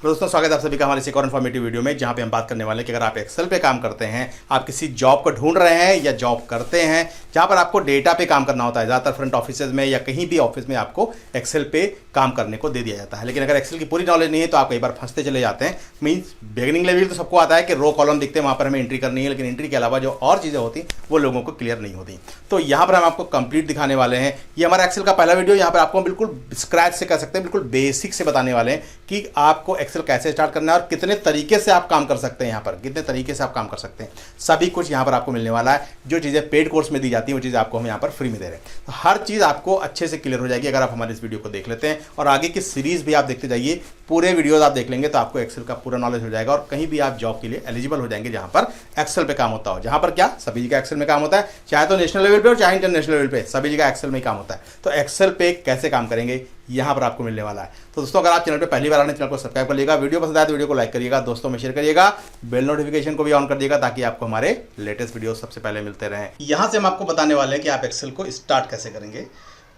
तो दोस्तों स्वागत है आप सभी का हमारे इस एक और इन्फॉर्मेटिव वीडियो में, जहां पे हम बात करने वाले हैं कि अगर आप एक्सेल पे काम करते हैं, आप किसी जॉब को ढूंढ रहे हैं या जॉब करते हैं जहां पर आपको डेटा पे काम करना होता है, ज़्यादातर फ्रंट ऑफिसेज में या कहीं भी ऑफिस में आपको एक्सेल पे काम करने को दे दिया जाता है। लेकिन अगर एक्सेल की पूरी नॉलेज नहीं है तो आप कई बार फंसते चले जाते हैं। मीन्स बिगिनिंग लेवल तो सबको आता है कि रो कॉलम दिखते हैं, वहाँ पर हमें एंट्री करनी है, लेकिन एंट्री के अलावा जो और चीज़ें होती वो लोगों को क्लियर नहीं होती। तो यहाँ पर हम आपको कंप्लीट दिखाने वाले हैं। ये हमारा एक्सेल का पहला वीडियो, यहाँ पर आपको बिल्कुल स्क्रैच से कह सकते हैं, बिल्कुल बेसिक से बताने वाले हैं कि आपको एक्सेल कैसे स्टार्ट करना है और कितने तरीके से आप काम कर सकते हैं। यहाँ पर कितने तरीके से आप काम कर सकते हैं, सभी कुछ यहाँ पर आपको मिलने वाला है। जो चीज़ें पेड कोर्स में दी जाती हैं वो चीज़ें आपको हम यहाँ पर फ्री में दे रहे हैं। तो हर चीज़ आपको अच्छे से क्लियर हो जाएगी अगर आप हमारे इस वीडियो को देख लेते हैं, और आगे की सीरीज भी आप देखते जाइए। पूरे वीडियोज आप देख लेंगे तो आपको एक्सेल का पूरा नॉलेज हो जाएगा और कहीं भी आप जॉब के लिए एलिजिबल हो जाएंगे जहाँ पर एक्सेल पे काम होता हो। जहाँ पर क्या सभी जगह एक्सेल में काम होता है, चाहे तो नेशनल लेवल पे और चाहे इंटरनेशनल लेवल पे, सभी जगह एक्सेल में ही काम होता है। तो एक्सेल पे कैसे काम करेंगे यहाँ पर आपको मिलने वाला है। तो दोस्तों अगर आप चैनल पे पहली बार आने, चैनल को सब्सक्राइब कर लीजिएगा, वीडियो पसंद आए तो वीडियो को लाइक करिएगा, दोस्तों में शेयर करिएगा, बेल नोटिफिकेशन को भी ऑन कर दिएगा ताकि आपको हमारे लेटेस्ट वीडियो सबसे पहले मिलते रहें। यहाँ से हम आपको बताने वाले हैं कि आप एक्सेल को स्टार्ट कैसे करेंगे।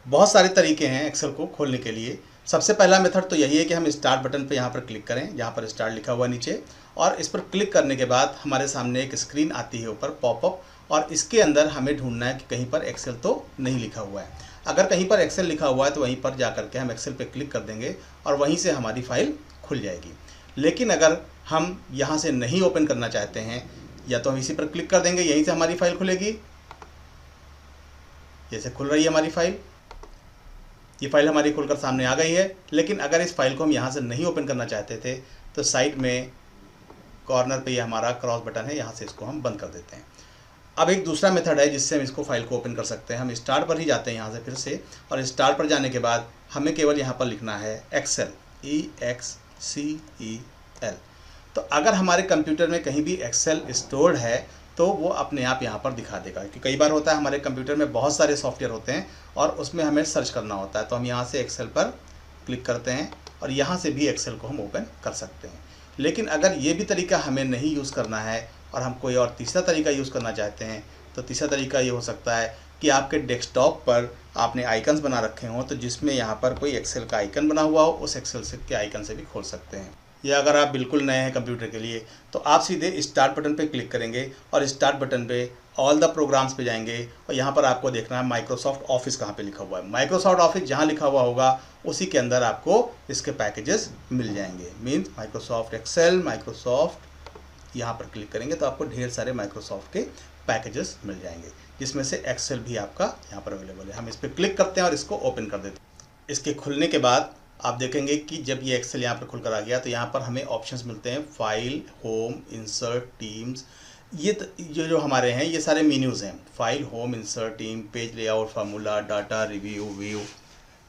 बहुत सारे तरीके हैं एक्सेल को खोलने के लिए। सबसे पहला मेथड तो यही है कि हम स्टार्ट बटन पे यहाँ पर क्लिक करें, जहाँ पर स्टार्ट लिखा हुआ नीचे, और इस पर क्लिक करने के बाद हमारे सामने एक स्क्रीन आती है ऊपर पॉपअप, और इसके अंदर हमें ढूंढना है कि कहीं पर एक्सेल तो नहीं लिखा हुआ है। अगर कहीं पर एक्सेल लिखा हुआ है तो वहीं पर जा करके हम एक्सेल पे क्लिक कर देंगे और वहीं से हमारी फाइल खुल जाएगी। लेकिन अगर हम यहाँ से नहीं ओपन करना चाहते हैं, या तो हम इसी पर क्लिक कर देंगे, यहीं से हमारी फाइल खुलेगी। जैसे खुल रही है हमारी फाइल, ये फाइल हमारी खुलकर सामने आ गई है। लेकिन अगर इस फाइल को हम यहाँ से नहीं ओपन करना चाहते थे तो साइड में कॉर्नर पे ये हमारा क्रॉस बटन है, यहाँ से इसको हम बंद कर देते हैं। अब एक दूसरा मेथड है जिससे हम इसको फाइल को ओपन कर सकते हैं। हम स्टार्ट पर ही जाते हैं यहाँ से फिर से, और स्टार्ट पर जाने के बाद हमें केवल यहाँ पर लिखना है एक्सेल, EXCEL। तो अगर हमारे कंप्यूटर में कहीं भी एक्सेल स्टोर्ड है तो वो अपने आप यहाँ पर दिखा देगा। कि कई बार होता है हमारे कंप्यूटर में बहुत सारे सॉफ्टवेयर होते हैं और उसमें हमें सर्च करना होता है, तो हम यहाँ से एक्सेल पर क्लिक करते हैं और यहाँ से भी एक्सेल को हम ओपन कर सकते हैं। लेकिन अगर ये भी तरीका हमें नहीं यूज़ करना है और हम कोई और तीसरा तरीका यूज़ करना चाहते हैं, तो तीसरा तरीका ये हो सकता है कि आपके डेस्कटॉप पर आपने आइकन्स बना रखे हों, तो जिसमें यहाँ पर कोई एक्सेल का आइकन बना हुआ हो, उस एक्सेल से के आइकन से भी खोल सकते हैं। या अगर आप बिल्कुल नए हैं कंप्यूटर के लिए तो आप सीधे स्टार्ट बटन पे क्लिक करेंगे और स्टार्ट बटन पे ऑल द प्रोग्राम्स पे जाएंगे, और यहाँ पर आपको देखना है माइक्रोसॉफ्ट ऑफिस कहाँ पे लिखा हुआ है। माइक्रोसॉफ्ट ऑफिस जहाँ लिखा हुआ होगा उसी के अंदर आपको इसके पैकेजेस मिल जाएंगे। मीन्स माइक्रोसॉफ्ट एक्सेल, माइक्रोसॉफ्ट, यहाँ पर क्लिक करेंगे तो आपको ढेर सारे माइक्रोसॉफ्ट के पैकेजेस मिल जाएंगे, जिसमें से एक्सेल भी आपका यहाँ पर अवेलेबल है। हम इस पर क्लिक करते हैं और इसको ओपन कर देते हैं। इसके खुलने के बाद आप देखेंगे कि जब ये एक्सेल यहाँ पर खुलकर आ गया तो यहाँ पर हमें ऑप्शंस मिलते हैं, फाइल, होम, इंसर्ट, टीम्स। ये जो हमारे हैं ये सारे मेन्यूज़ हैं, file, home, insert, team, page layout, formula, data, review, view,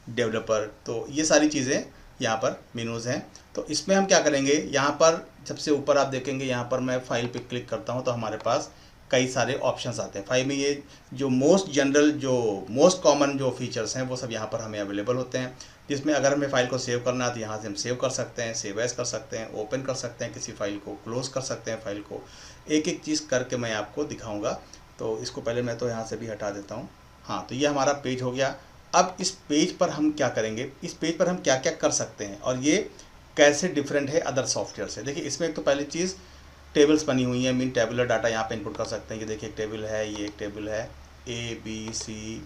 developer. तो ये सारी चीज़ें यहाँ पर मेन्यूज़ हैं। तो इसमें हम क्या करेंगे, यहाँ पर सबसे ऊपर आप देखेंगे, यहाँ पर मैं फाइल पे क्लिक करता हूँ तो हमारे पास कई सारे ऑप्शंस आते हैं। फाइल में ये जो मोस्ट जनरल, जो मोस्ट कॉमन जो फीचर्स हैं वो सब यहाँ पर हमें अवेलेबल होते हैं, जिसमें अगर हमें फ़ाइल को सेव करना है तो यहाँ से हम सेव कर सकते हैं, सेव एज कर सकते हैं, ओपन कर सकते हैं किसी फाइल को, क्लोज़ कर सकते हैं फाइल को। एक एक चीज़ करके मैं आपको दिखाऊँगा। तो इसको पहले मैं तो यहाँ से भी हटा देता हूँ। हाँ, तो ये हमारा पेज हो गया। अब इस पेज पर हम क्या करेंगे, इस पेज पर हम क्या क्या कर सकते हैं और ये कैसे डिफरेंट है अदर सॉफ्टवेयर से। देखिए इसमें एक तो पहली चीज़ टेबल्स बनी हुई हैं, मीन टेबुलर डाटा यहाँ पे इनपुट कर सकते हैं। ये देखिए एक टेबल है, ये एक टेबल है, ABCDE,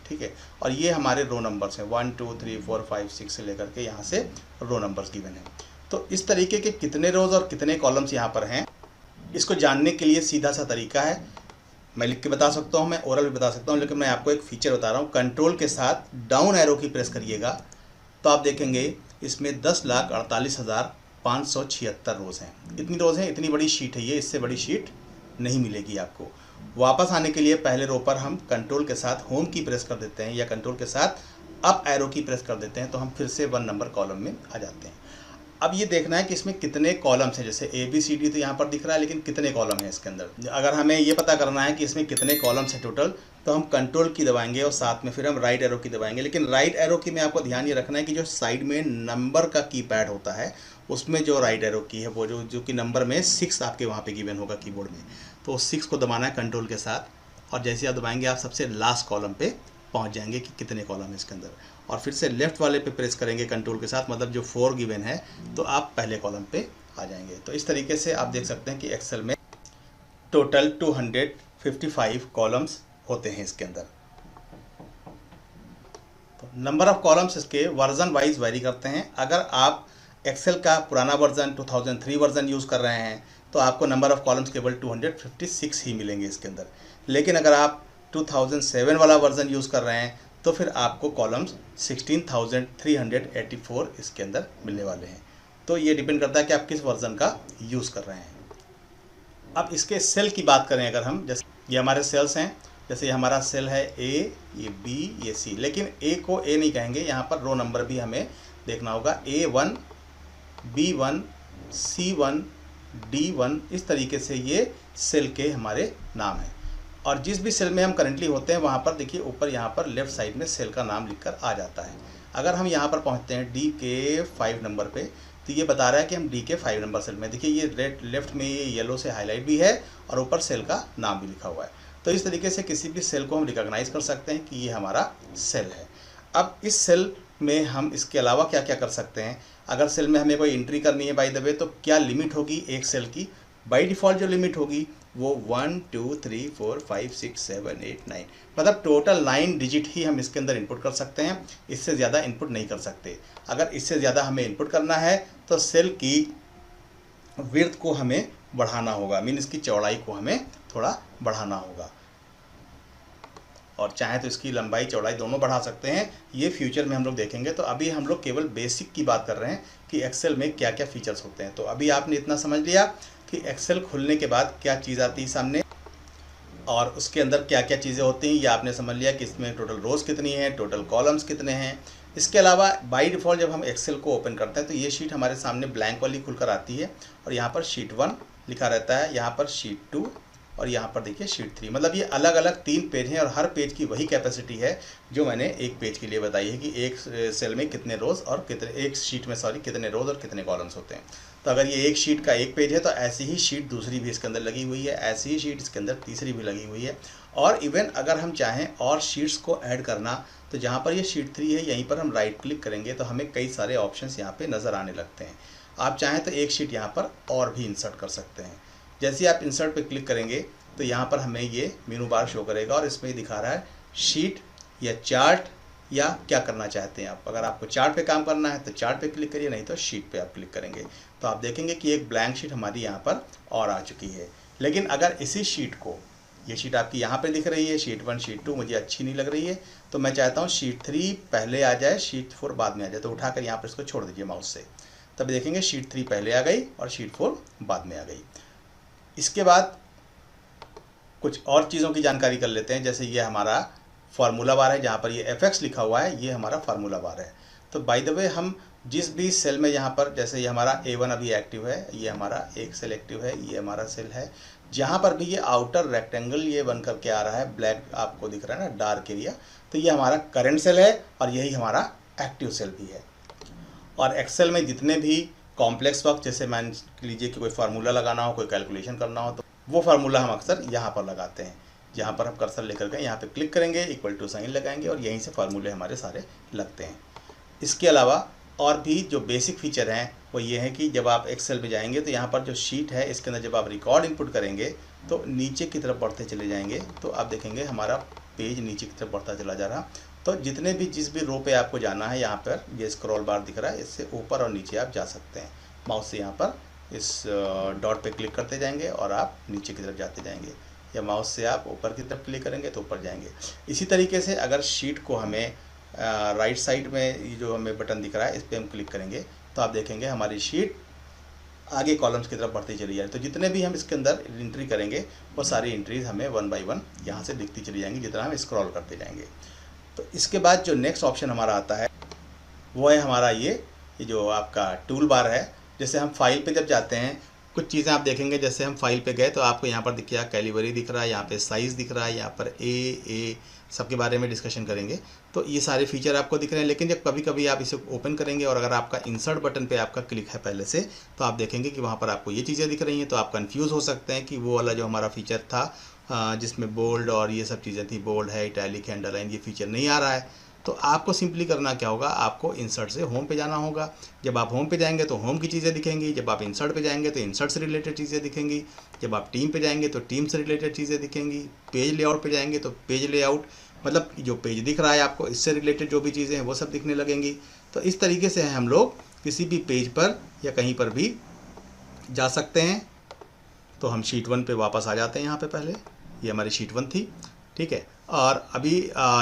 ठीक है। और ये हमारे रो नंबर्स हैं, 1 2 3 4 5 6 से लेकर के यहाँ से रो नंबर्स गिवन हैं। तो इस तरीके के कितने रोज़ और कितने कॉलम्स यहाँ पर हैं, इसको जानने के लिए सीधा सा तरीका है। मैं लिख के बता सकता हूँ, मैं ओरल भी बता सकता हूँ, लेकिन मैं आपको एक फ़ीचर बता रहा हूँ। कंट्रोल के साथ डाउन एरो की प्रेस करिएगा तो आप देखेंगे इसमें 10,48,576 रोज़ हैं। इतनी रोज़ हैं, इतनी बड़ी शीट है ये, इससे बड़ी शीट नहीं मिलेगी आपको। वापस आने के लिए पहले रो पर हम कंट्रोल के साथ होम की प्रेस कर देते हैं या कंट्रोल के साथ अप एरो की प्रेस कर देते हैं, तो हम फिर से 1 नंबर कॉलम में आ जाते हैं। अब ये देखना है कि इसमें कितने कॉलम्स हैं। जैसे ABCD तो यहाँ पर दिख रहा है, लेकिन कितने कॉलम हैं इसके अंदर। अगर हमें ये पता करना है कि इसमें कितने कॉलम्स हैं टोटल, तो हम कंट्रोल की दबाएंगे और साथ में फिर हम राइट एरो की दबाएंगे। लेकिन राइट एरो की में आपको ध्यान ये रखना है कि जो साइड में नंबर का कीपैड होता है उसमें जो राइट एरो की है वो जो कि नंबर में 6 आपके वहाँ पे गिवन होगा कीबोर्ड में, तो 6 को दबाना है कंट्रोल के साथ, और जैसे आप दबाएंगे आप सबसे लास्ट कॉलम पे पहुंच जाएंगे कि कितने कॉलम है इसके अंदर। और फिर से लेफ्ट वाले पे प्रेस करेंगे कंट्रोल के साथ, मतलब जो 4 गिवन है, तो आप पहले कॉलम पे आ जाएंगे। तो इस तरीके से आप देख सकते हैं कि एक्सेल में टोटल 255 कॉलम्स होते हैं इसके अंदर। तो नंबर ऑफ कॉलम्स इसके वर्जन वाइज वेरी करते हैं। अगर आप एक्सेल का पुराना वर्जन 2003 वर्जन यूज़ कर रहे हैं तो आपको नंबर ऑफ कॉलम्स केवल 256 ही मिलेंगे इसके अंदर। लेकिन अगर आप 2007 वाला वर्जन यूज़ कर रहे हैं तो फिर आपको कॉलम्स 16,384 इसके अंदर मिलने वाले हैं। तो ये डिपेंड करता है कि आप किस वर्जन का यूज़ कर रहे हैं। अब इसके सेल की बात करें अगर हम, जैसे ये हमारे सेल्स हैं, जैसे ये हमारा सेल है ए, ये बी, ये सी, लेकिन ए को ए नहीं कहेंगे, यहाँ पर रो नंबर भी हमें देखना होगा। A1, B1, C1, D1, इस तरीके से ये सेल के हमारे नाम हैं। और जिस भी सेल में हम करंटली होते हैं वहाँ पर देखिए ऊपर यहाँ पर लेफ़्ट साइड में सेल का नाम लिखकर आ जाता है। अगर हम यहाँ पर पहुँचते हैं डी के 5 नंबर पे, तो ये बता रहा है कि हम डी के 5 नंबर सेल में, देखिए ये रेड लेफ्ट में ये येलो से हाईलाइट भी है और ऊपर सेल का नाम भी लिखा हुआ है। तो इस तरीके से किसी भी सेल को हम रिकॉग्नाइज कर सकते हैं कि ये हमारा सेल है। अब इस सेल में हम इसके अलावा क्या क्या कर सकते हैं। अगर सेल में हमें कोई एंट्री करनी है बाय द वे, तो क्या लिमिट होगी एक सेल की। बाय डिफ़ॉल्ट जो लिमिट होगी वो 1 2 3 4 5 6 7 8 9, मतलब टोटल 9 डिजिट ही हम इसके अंदर इनपुट कर सकते हैं। इससे ज़्यादा इनपुट नहीं कर सकते। अगर इससे ज़्यादा हमें इनपुट करना है तो सेल की विड्थ को हमें बढ़ाना होगा, मीन इसकी चौड़ाई को हमें थोड़ा बढ़ाना होगा, और चाहे तो इसकी लंबाई चौड़ाई दोनों बढ़ा सकते हैं। ये फ्यूचर में हम लोग देखेंगे। तो अभी हम लोग केवल बेसिक की बात कर रहे हैं कि एक्सेल में क्या क्या फीचर्स होते हैं। तो अभी आपने इतना समझ लिया कि एक्सेल खुलने के बाद क्या चीज़ आती है सामने और उसके अंदर क्या क्या चीज़ें होती हैं। ये आपने समझ लिया कि इसमें टोटल रोज़ कितनी है, टोटल कॉलम्स कितने हैं। इसके अलावा बाय डिफ़ॉल्ट जब हम एक्सेल को ओपन करते हैं तो ये शीट हमारे सामने ब्लैंक वाली खुलकर आती है और यहाँ पर शीट 1 लिखा रहता है, यहाँ पर शीट 2 और यहाँ पर देखिए शीट 3। मतलब ये अलग अलग 3 पेज हैं और हर पेज की वही कैपेसिटी है जो मैंने एक पेज के लिए बताई है कि एक सेल में कितने रोज़ और कितने, एक शीट में कितने रोज़ और कितने कॉलम्स होते हैं। तो अगर ये एक शीट का एक पेज है तो ऐसी ही शीट दूसरी भी इसके अंदर लगी हुई है, ऐसी ही शीट इसके अंदर तीसरी भी लगी हुई है। और इवन अगर हम चाहें और शीट्स को ऐड करना तो जहाँ पर ये शीट 3 है यहीं पर हम राइट क्लिक करेंगे तो हमें कई सारे ऑप्शंस यहाँ पे नज़र आने लगते हैं। आप चाहें तो एक शीट यहाँ पर और भी इंसर्ट कर सकते हैं। जैसे आप इंसर्ट पे क्लिक करेंगे तो यहाँ पर हमें ये मेनू बार शो करेगा और इसमें दिखा रहा है शीट या चार्ट या क्या करना चाहते हैं आप। अगर आपको चार्ट पे काम करना है तो चार्ट पे क्लिक करिए, नहीं तो शीट पे आप क्लिक करेंगे तो आप देखेंगे कि एक ब्लैंक शीट हमारी यहाँ पर और आ चुकी है। लेकिन अगर इसी शीट को, ये शीट आपकी यहाँ पे दिख रही है शीट 1 शीट 2 मुझे अच्छी नहीं लग रही है तो मैं चाहता हूँ शीट 3 पहले आ जाए शीट 4 बाद में आ जाए, तो उठाकर यहाँ पर इसको छोड़ दीजिए माउस से, तब देखेंगे शीट 3 पहले आ गई और शीट 4 बाद में आ गई। इसके बाद कुछ और चीज़ों की जानकारी कर लेते हैं। जैसे ये हमारा फार्मूला बार है, जहाँ पर ये FX लिखा हुआ है, ये हमारा फार्मूला बार है। तो बाय द वे हम जिस भी सेल में यहाँ पर, जैसे ये हमारा A1 अभी एक्टिव है, ये हमारा एक सेल एक्टिव है, ये हमारा सेल है, जहाँ पर भी ये आउटर रेक्टेंगल ये बन करके आ रहा है, ब्लैक आपको दिख रहा है ना, डार्क एरिया, तो ये हमारा करंट सेल है और यही हमारा एक्टिव सेल भी है। और एक्सेल में जितने भी कॉम्प्लेक्स वर्क, जैसे मान लीजिए कि कोई फार्मूला लगाना हो, कोई कैलकुलेशन करना हो, तो वो फार्मूला हम अक्सर यहाँ पर लगाते हैं। जहाँ पर हम कर्सर लेकर के यहाँ पे क्लिक करेंगे, इक्वल टू साइन लगाएंगे और यहीं से फार्मूले हमारे सारे लगते हैं। इसके अलावा और भी जो बेसिक फीचर हैं वो ये है कि जब आप एक्सेल में जाएंगे तो यहाँ पर जो शीट है इसके अंदर जब आप रिकॉर्ड इनपुट करेंगे तो नीचे की तरफ बढ़ते चले जाएंगे तो आप देखेंगे हमारा पेज नीचे की तरफ बढ़ता चला जा रहा। तो जितने भी जिस भी रो पे आपको जाना है, यहाँ पर ये स्क्रॉल बार दिख रहा है, इससे ऊपर और नीचे आप जा सकते हैं। माउस से यहाँ पर इस डॉट पे क्लिक करते जाएंगे और आप नीचे की तरफ जाते जाएंगे, या माउस से आप ऊपर की तरफ क्लिक करेंगे तो ऊपर जाएंगे। इसी तरीके से अगर शीट को हमें राइट साइड में ये जो हमें बटन दिख रहा है इस पर हम क्लिक करेंगे तो आप देखेंगे हमारी शीट आगे कॉलम्स की तरफ बढ़ती चली जाएगी। तो जितने भी हम इसके अंदर एंट्री करेंगे वो सारी एंट्रीज हमें 1 बाय 1 यहाँ से दिखती चली जाएंगी जितना हम स्क्रॉल करते जाएंगे। तो इसके बाद जो नेक्स्ट ऑप्शन हमारा आता है वो है हमारा ये जो आपका टूल बार है। जैसे हम फाइल पे जब जाते हैं कुछ चीज़ें आप देखेंगे, जैसे हम फाइल पे गए तो आपको यहाँ पर दिखिए कैलिबरी दिख रहा है, यहाँ पे साइज़ दिख रहा है, यहाँ पर ए सबके बारे में डिस्कशन करेंगे। तो ये सारे फीचर आपको दिख रहे हैं। लेकिन जब कभी कभी आप इसे ओपन करेंगे और अगर आपका इंसर्ट बटन पे आपका क्लिक है पहले से तो आप देखेंगे कि वहाँ पर आपको ये चीज़ें दिख रही हैं। तो आप कंफ्यूज हो सकते हैं कि वो वाला जो हमारा फीचर था जिसमें बोल्ड और ये सब चीज़ें थी, बोल्ड है, इटैलिक है, अंडरलाइन, ये फीचर नहीं आ रहा है। तो आपको सिंपली करना क्या होगा, आपको इंसर्ट से होम पे जाना होगा। जब आप होम पे जाएंगे तो होम की चीज़ें दिखेंगी, जब आप इंसर्ट पे जाएंगे तो इंसर्ट से रिलेटेड चीज़ें दिखेंगी, जब आप टीम पे जाएंगे तो टीम से रिलेटेड चीज़ें दिखेंगी, पेज लेआउट पे जाएंगे तो पेज लेआउट मतलब जो पेज दिख रहा है आपको इससे रिलेटेड जो भी चीज़ें हैं वो सब दिखने लगेंगी। तो इस तरीके से हम लोग किसी भी पेज पर या कहीं पर भी जा सकते हैं। तो हम शीट 1 पे वापस आ जाते हैं। यहाँ पे पहले ये हमारी शीट 1 थी, ठीक है। और अभी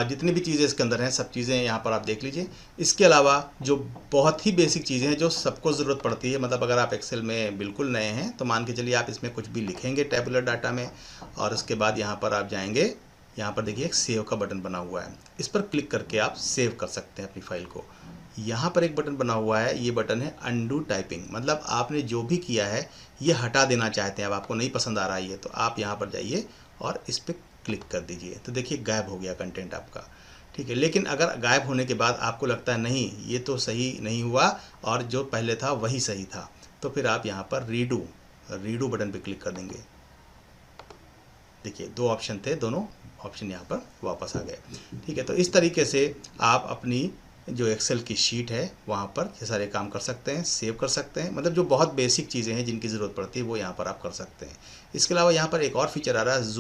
जितनी भी चीज़ें इसके अंदर हैं सब चीज़ें यहाँ पर आप देख लीजिए। इसके अलावा जो बहुत ही बेसिक चीज़ें हैं जो सबको ज़रूरत पड़ती है, मतलब अगर आप एक्सेल में बिल्कुल नए हैं तो मान के चलिए आप इसमें कुछ भी लिखेंगे टेबुलर डाटा में, और उसके बाद यहाँ पर आप जाएंगे, यहाँ पर देखिए एक सेव का बटन बना हुआ है, इस पर क्लिक करके आप सेव कर सकते हैं अपनी फाइल को। यहाँ पर एक बटन बना हुआ है, ये बटन है अनडू टाइपिंग, मतलब आपने जो भी किया है ये हटा देना चाहते हैं, अब आपको नहीं पसंद आ रहा है ये, तो आप यहाँ पर जाइए और इस पर क्लिक कर दीजिए। तो देखिए गायब हो गया कंटेंट आपका, ठीक है। लेकिन अगर गायब होने के बाद आपको लगता है नहीं ये तो सही नहीं हुआ और जो पहले था वही सही था, तो फिर आप यहाँ पर रीडू बटन पे क्लिक कर देंगे। देखिए 2 ऑप्शन थे, दोनों ऑप्शन यहाँ पर वापस आ गए, ठीक है। तो इस तरीके से आप अपनी जो एक्सेल की शीट है वहाँ पर ये सारे काम कर सकते हैं, सेव कर सकते हैं, मतलब जो बहुत बेसिक चीज़ें हैं जिनकी ज़रूरत पड़ती है वो यहाँ पर आप कर सकते हैं। इसके अलावा यहाँ पर एक और फीचर आ रहा है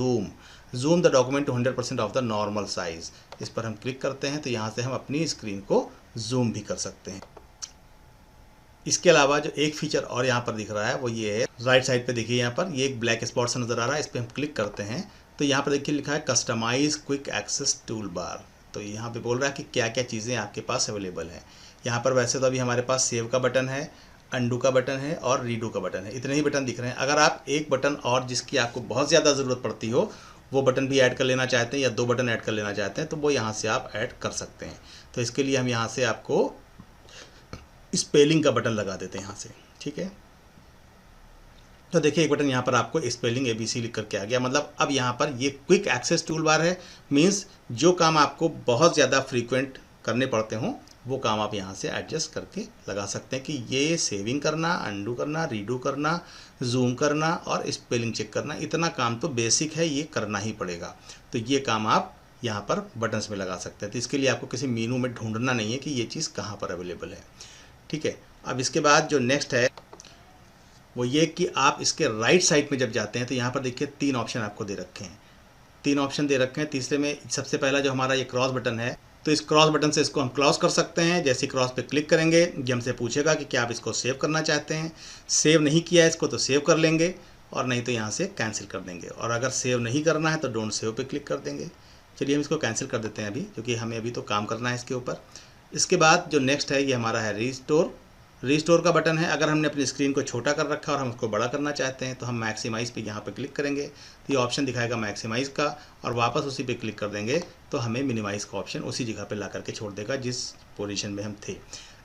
zoom the document to 100% of the normal size. इस पर हम क्लिक करते हैं तो यहाँ से हम अपनी स्क्रीन को जूम भी कर सकते हैं। इसके अलावा जो एक फीचर और यहाँ पर दिख रहा है वो ये है, राइट साइड पे देखिए यहाँ पर ये एक ब्लैक स्पॉट सा नज़र आ रहा है, इस पर हम क्लिक करते हैं तो यहाँ पर देखिए लिखा है customise quick access toolbar. तो यहाँ पे बोल रहा है कि क्या क्या चीज़ें आपके पास अवेलेबल हैं। यहाँ पर वैसे तो अभी हमारे पास सेव का बटन है, अंडू का बटन है और रीडू का बटन है, इतने ही बटन दिख रहे हैं। अगर आप एक बटन और जिसकी आपको बहुत ज़्यादा ज़रूरत पड़ती हो वो बटन भी ऐड कर लेना चाहते हैं या 2 बटन ऐड कर लेना चाहते हैं तो वो यहाँ से आप ऐड कर सकते हैं। तो इसके लिए हम यहाँ से आपको स्पेलिंग का बटन लगा देते हैं यहाँ से, ठीक है। तो देखिए एक बटन यहाँ पर आपको स्पेलिंग ABC लिख करके आ गया, मतलब अब यहाँ पर ये क्विक एक्सेस टूल बार है, मीन्स जो काम आपको बहुत ज़्यादा फ्रीक्वेंट करने पड़ते हों वो काम आप यहाँ से एडजस्ट करके लगा सकते हैं कि ये सेविंग करना, अंडू करना, रीडू करना, जूम करना और स्पेलिंग चेक करना, इतना काम तो बेसिक है, ये करना ही पड़ेगा। तो ये काम आप यहाँ पर बटन्स में लगा सकते हैं। तो इसके लिए आपको किसी मेनू में ढूंढना नहीं है कि ये चीज़ कहाँ पर अवेलेबल है, ठीक है। अब इसके बाद जो नेक्स्ट है वो ये कि आप इसके राइट साइड में जब जाते हैं तो यहाँ पर देखिए 3 ऑप्शन आपको दे रखे हैं, 3 ऑप्शन दे रखे हैं। तीसरे में सबसे पहला जो हमारा ये क्रॉस बटन है, तो इस क्रॉस बटन से इसको हम क्रॉस कर सकते हैं। जैसे क्रॉस पे क्लिक करेंगे ये हमसे पूछेगा कि क्या आप इसको सेव करना चाहते हैं, सेव नहीं किया है इसको तो सेव कर लेंगे और नहीं तो यहाँ से कैंसिल कर देंगे, और अगर सेव नहीं करना है तो डोंट सेव पे क्लिक कर देंगे। चलिए हम इसको कैंसिल कर देते हैं अभी, क्योंकि हमें अभी तो काम करना है इसके ऊपर। इसके बाद जो नेक्स्ट है ये हमारा है रीस्टोर का बटन है। अगर हमने अपनी स्क्रीन को छोटा कर रखा और हम उसको बड़ा करना चाहते हैं तो हम मैक्सिमाइज़ पे यहाँ पे क्लिक करेंगे तो ये ऑप्शन दिखाएगा मैक्सिमाइज़ का, और वापस उसी पे क्लिक कर देंगे तो हमें मिनिमाइज़ का ऑप्शन उसी जगह पे ला करके छोड़ देगा जिस पोजीशन में हम थे।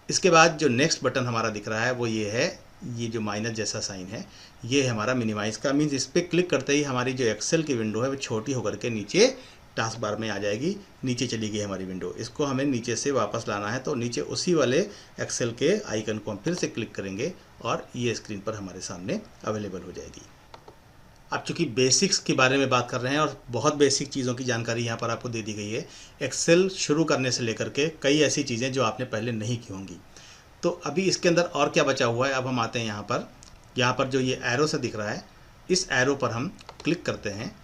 इसके बाद जो नेक्स्ट बटन हमारा दिख रहा है वो ये है, ये जो माइनस जैसा साइन है ये है हमारा मिनिमाइज़ का। मीन्स इस पर क्लिक करते ही हमारी जो एक्सेल की विंडो है वो छोटी होकर के नीचे टास्क बार में आ जाएगी, नीचे चली गई हमारी विंडो। इसको हमें नीचे से वापस लाना है तो नीचे उसी वाले एक्सेल के आइकन को हम फिर से क्लिक करेंगे और ये स्क्रीन पर हमारे सामने अवेलेबल हो जाएगी। अब चूँकि बेसिक्स के बारे में बात कर रहे हैं और बहुत बेसिक चीज़ों की जानकारी यहाँ पर आपको दे दी गई है, एक्सेल शुरू करने से लेकर के कई ऐसी चीज़ें जो आपने पहले नहीं की होंगी। तो अभी इसके अंदर और क्या बचा हुआ है, अब हम आते हैं यहाँ पर जो ये एरो से दिख रहा है इस एरो पर हम क्लिक करते हैं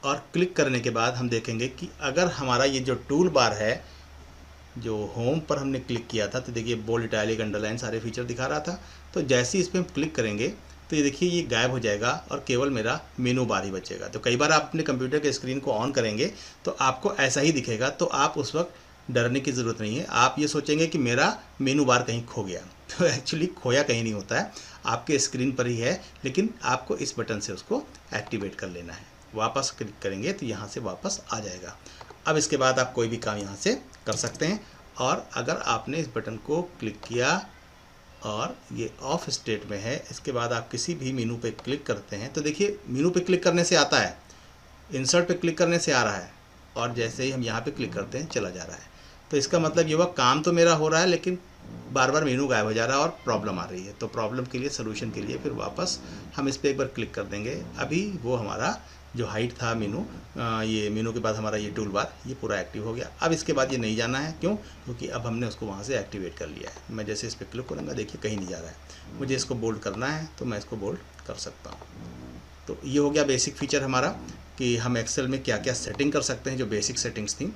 और क्लिक करने के बाद हम देखेंगे कि अगर हमारा ये जो टूल बार है, जो होम पर हमने क्लिक किया था तो देखिए बोल्ड, इटैलिक, अंडरलाइन सारे फीचर दिखा रहा था। तो जैसे ही इस पर हम क्लिक करेंगे तो ये देखिए ये गायब हो जाएगा और केवल मेरा मेनू बार ही बचेगा। तो कई बार आप अपने कंप्यूटर के स्क्रीन को ऑन करेंगे तो आपको ऐसा ही दिखेगा, तो आप उस वक्त डरने की ज़रूरत नहीं है। आप ये सोचेंगे कि मेरा मेनू बार कहीं खो गया, तो एक्चुअली खोया कहीं नहीं होता है, आपके स्क्रीन पर ही है, लेकिन आपको इस बटन से उसको एक्टिवेट कर लेना है। वापस क्लिक करेंगे तो यहाँ से वापस आ जाएगा। अब इसके बाद आप कोई भी काम यहाँ से कर सकते हैं, और अगर आपने इस बटन को क्लिक किया और ये ऑफ स्टेट में है, इसके बाद आप किसी भी मेनू पे क्लिक करते हैं तो देखिए मेनू पे क्लिक करने से आता है, इंसर्ट पे क्लिक करने से आ रहा है, और जैसे ही हम यहाँ पे क्लिक करते हैं चला जा रहा है। तो इसका मतलब ये हुआ काम तो मेरा हो रहा है लेकिन बार बार मेनू गायब हो जा रहा है और प्रॉब्लम आ रही है। तो प्रॉब्लम के लिए, सोल्यूशन के लिए फिर वापस हम इस पर एक बार क्लिक कर देंगे। अभी वो हमारा जो हाइट था मेनू, ये मेनू के बाद हमारा ये टूल बार, ये पूरा एक्टिव हो गया। अब इसके बाद ये नहीं जाना है, क्यों? क्योंकि अब हमने उसको वहाँ से एक्टिवेट कर लिया है। मैं जैसे इस पर क्लिक करूँगा, देखिए कहीं नहीं जा रहा है। मुझे इसको बोल्ड करना है तो मैं इसको बोल्ड कर सकता हूँ। तो ये हो गया बेसिक फीचर हमारा कि हम एक्सेल में क्या क्या सेटिंग कर सकते हैं, जो बेसिक सेटिंग्स थी।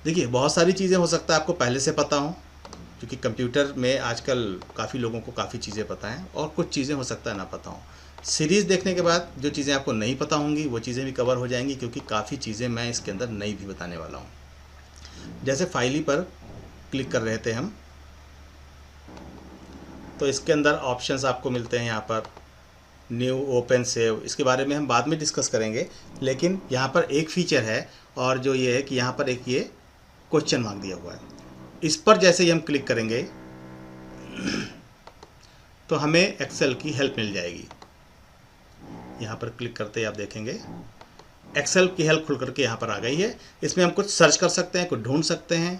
देखिए बहुत सारी चीज़ें हो सकता है आपको पहले से पता हो, क्योंकि कंप्यूटर में आजकल काफ़ी लोगों को काफ़ी चीज़ें पता हैं, और कुछ चीज़ें हो सकता है ना पता हो। सीरीज़ देखने के बाद जो चीज़ें आपको नहीं पता होंगी वो चीज़ें भी कवर हो जाएंगी, क्योंकि काफ़ी चीज़ें मैं इसके अंदर नई भी बताने वाला हूँ। जैसे फाइल ही पर क्लिक कर रहे थे हम, तो इसके अंदर ऑप्शंस आपको मिलते हैं यहाँ पर, न्यू, ओपन, सेव। इसके बारे में हम बाद में डिस्कस करेंगे, लेकिन यहाँ पर एक फीचर है, और जो ये है कि यहाँ पर एक ये क्वेश्चन मार्क दिया हुआ है। इस पर जैसे ही हम क्लिक करेंगे तो हमें एक्सेल की हेल्प मिल जाएगी। यहाँ पर क्लिक करते ही आप देखेंगे एक्सेल की हेल्प खुल करके यहाँ पर आ गई है। इसमें हम कुछ सर्च कर सकते हैं, कुछ ढूंढ सकते हैं,